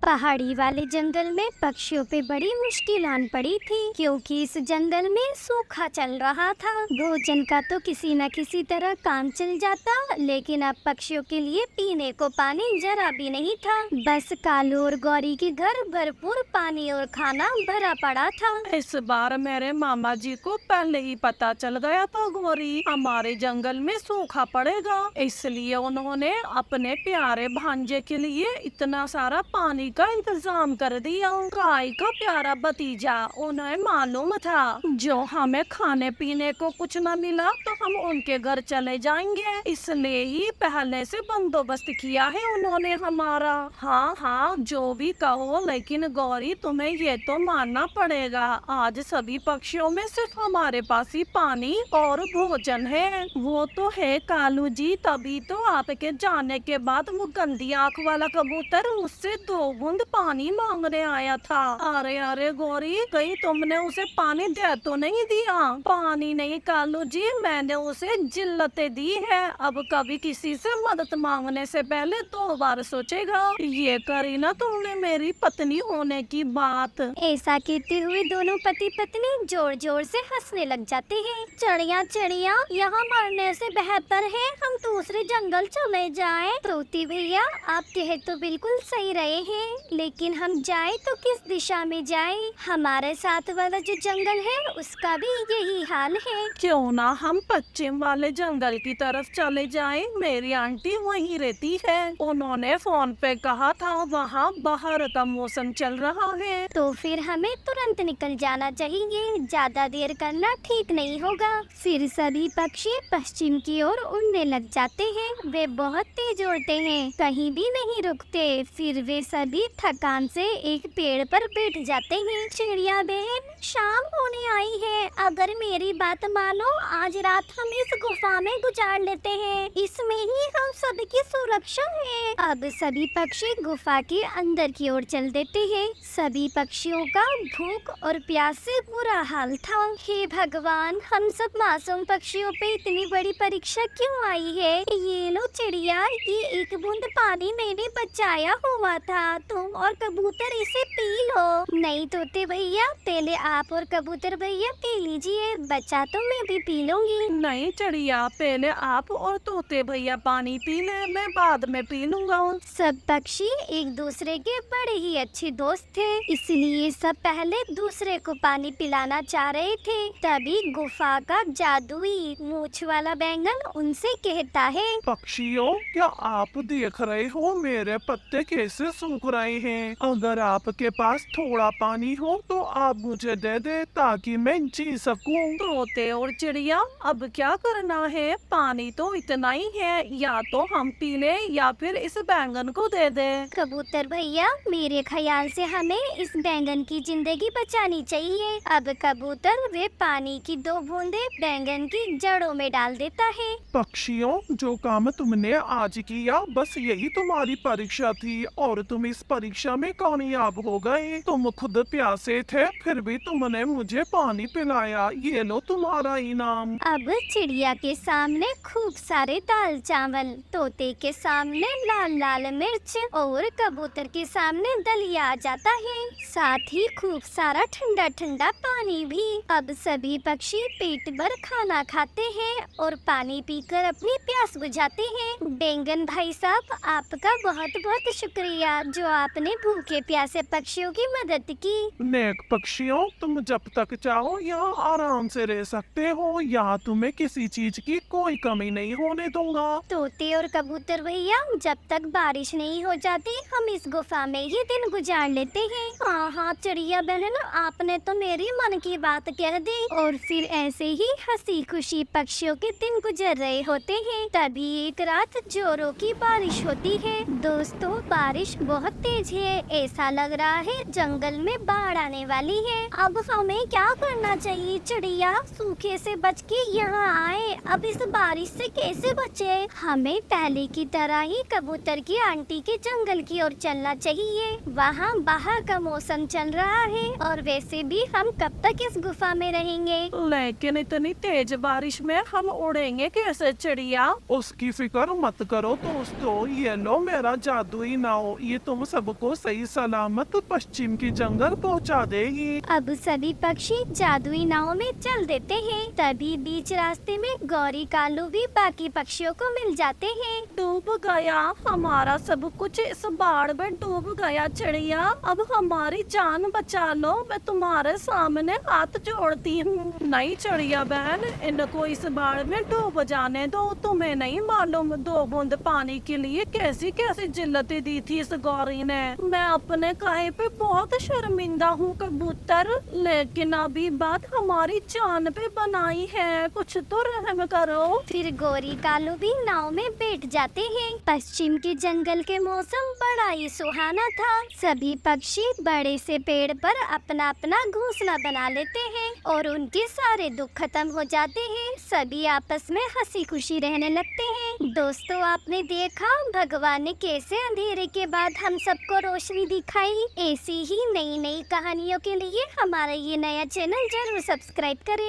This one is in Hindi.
पहाड़ी वाले जंगल में पक्षियों पे बड़ी मुश्किल आन पड़ी थी, क्योंकि इस जंगल में सूखा चल रहा था। भोजन का तो किसी न किसी तरह काम चल जाता, लेकिन अब पक्षियों के लिए पीने को पानी जरा भी नहीं था। बस कालू और गौरी के घर भरपूर पानी और खाना भरा पड़ा था। इस बार मेरे मामा जी को पहले ही पता चल गया था गौरी हमारे जंगल में सूखा पड़ेगा, इसलिए उन्होंने अपने प्यारे भांजे के लिए इतना सारा पानी का इंतजाम कर दिया। गाय का प्यारा भतीजा, उन्हें मालूम था जो हमें खाने पीने को कुछ न मिला तो हम उनके घर चले जाएंगे, इसलिए ही पहले से बंदोबस्त किया है उन्होंने हमारा। हाँ हाँ, जो भी कहो, लेकिन गौरी तुम्हें ये तो मानना पड़ेगा, आज सभी पक्षियों में सिर्फ हमारे पास ही पानी और भोजन है। वो तो है कालू जी, तभी तो आपके जाने के बाद वो गंदी आंख वाला कबूतर मुझसे 2 बूंद पानी मांगने आया था। अरे अरे गौरी, कहीं तुमने उसे पानी दे तो नहीं दिया? पानी नहीं कालू जी, मैंने उसे जिल्लतें दी है। अब कभी किसी से मदद मांगने से पहले 2 बार सोचेगा। ये करी ना तुमने मेरी पत्नी होने की बात। ऐसा कहते हुए दोनों पति पत्नी जोर जोर से हंसने लग जाते हैं। चिड़िया चिड़िया, यहाँ मरने से बेहतर है हम दूसरे जंगल चले जाएं। तोते भैया, आप कहे तो बिल्कुल सही रहे हैं, लेकिन हम जाए तो किस दिशा में जाए? हमारे साथ वाला जो जंगल है उसका भी यही हाल है। क्यों ना हम पश्चिम वाले जंगल की तरफ चले जाएं? मेरी आंटी वहीं रहती है, उन्होंने फोन पे कहा था वहाँ बाहर का मौसम चल रहा है। तो फिर हमें तुरंत निकल जाना चाहिए, ज्यादा देर करना ठीक नहीं होगा। फिर सभी पक्षी पश्चिम की ओर उड़ने लग जाते हैं। वे बहुत तेज उड़ते हैं, कहीं भी नहीं रुकते। फिर वे सभी थकान से एक पेड़ पर बैठ जाते हैं। चिड़िया बहन, शाम होने आई है, अगर मेरी बात मानो आज रात हम इस गुफा में गुजार लेते हैं, इसमें ही हम सबकी सुरक्षा है। अब सभी पक्षी गुफा के अंदर की ओर चल देते हैं। सभी पक्षियों का भूख और प्यास से बुरा हाल था। हे भगवान, हम सब मासूम पक्षियों पे इतनी बड़ी परीक्षा क्यों आई है? ये लो चिड़िया, ये एक बूंद पानी मैंने बचाया हुआ था, तुम और कबूतर इसे पी लो। नहीं तोते भैया, पहले आप और कबूतर भैया पी लीजिए, बचा तो मैं भी पी लूंगी। नहीं चिड़िया, पहले आप और तोते भैया पानी पी ले, मैं बाद में पी लूंगा। सब पक्षी एक दूसरे के बड़े ही अच्छे दोस्त थे, इसलिए सब पहले दूसरे को पानी पिलाना चाह रहे थे। तभी गुफा का जादुई मूंछ वाला बैंगन उनसे कहता है, पक्षियों, क्या आप देख रहे हो मेरे पत्ते कैसे सूख रहे हैं? अगर आपके पास थोड़ा पानी हो तो आप मुझे दे दे, ताकि मैं जी सकूं। तोते और चिड़िया, अब क्या करना है? पानी तो इतना ही है, या तो हम पी ले या फिर इस बैंगन को दे दे। कबूतर भैया, मेरे ख्याल से हमें इस बैंगन की जिंदगी बचानी चाहिए। अब कबूतर वे पानी की 2 बूंदे बैंगन की जड़ों में डाल देता है। पक्षियों, जो काम तुमने आज किया बस यही तुम्हारी परीक्षा थी, और तुम इस परीक्षा में कामयाब हो गए। तुम खुद प्यासे थे, फिर भी तुमने मुझे पानी पिलाया, ये लो तुम्हारा इनाम। अब चिड़िया के सामने खूब सारे दाल चावल, तोते के सामने लाल लाल मिर्च और कबूतर के सामने दलिया आ जाता है, साथ ही खूब सारा ठंडा ठंडा पानी भी। अब सभी पक्षी पेट भर खाना खाते हैं और पानी पीकर अपनी प्यास बुझाते हैं। बैंगन भाई साहब, आपका बहुत बहुत शुक्रिया, जो आपने भूखे प्यासे पक्षियों की मदद की। नेक पक्षियों, तुम जब तक चाहो यहाँ आराम से रह सकते हो, यहाँ तुम्हें किसी चीज की कोई कमी नहीं होने दूंगा। तोते और कबूतर भैया, जब तक बारिश नहीं हो जाती हम इस गुफा में ही दिन गुजार लेते हैं। हाँ हाँ चिड़िया बहन, आपने तो मेरी मन की बात कह दी। और फिर ऐसे ही हंसी खुशी पक्षियों के दिन गुजर रहे होते हैं। तभी एक रात जोरों की बारिश होती है। दोस्तों, बारिश बहुत तेज है, ऐसा लग रहा है जंगल में बाढ़ आने वाली है। अब हमें क्या करना चाहिए चिड़िया? सूखे से बच के यहाँ आए, अब इस बारिश से कैसे बचे? हमें पहले की तरह ही कबूतर की आंटी के जंगल की ओर चलना चाहिए, वहाँ बाहर का मौसम चल रहा है, और वैसे भी हम कब तक इस गुफा में रहेंगे? लेकिन इतनी तेज बारिश में हम उड़ेंगे कैसे चिड़िया? उसकी फिक्र मत करो दोस्तों, ये लो मेरा जादुई नाव, ये तुम सबको सही सलामत पश्चिम के जंगल पहुंचा देगी। अब सभी पक्षी जादुई नाव में चल देते हैं। तभी बीच रास्ते में गौरी कालू भी बाकी पक्षियों को मिल जाते हैं। डूब गया हमारा सब कुछ, इस बाढ़ में डूब गया चिड़िया, अब हमारी जान बचा लो, मैं तुम्हारे सामने हाथ जोड़ती हूँ। नहीं चिड़िया बहन, इनको इस बाढ़ में डूब जाने दो, तुम्हें नहीं मालूम 2 बूंद पानी के लिए कैसी कैसी जिल्लतें दी थी इस गौरी ने। मैं अपने काहे पे बहुत शर्मिंदा हूँ कबूतर, लेकिन अभी बात हमारी जान पे बनाई है, कुछ तो रहम करो। फिर गौरी कालू भी नाव में बैठ जाते हैं। पश्चिम के जंगल के मौसम बड़ा ही सुहाना था। सभी पक्षी बड़े से पेड़ पर अपना अपना घोंसला बना लेते हैं और उनके सारे दुख खत्म हो जाते हैं। सभी आपस में हंसी खुशी रहने लगते हैं। दोस्तों, आपने देखा भगवान ने कैसे अंधेरे के बाद हम सबको रोशनी दिखाई। ऐसी ही नई नई कहानियों के लिए हमारा ये नया चैनल जरूर सब्सक्राइब करें।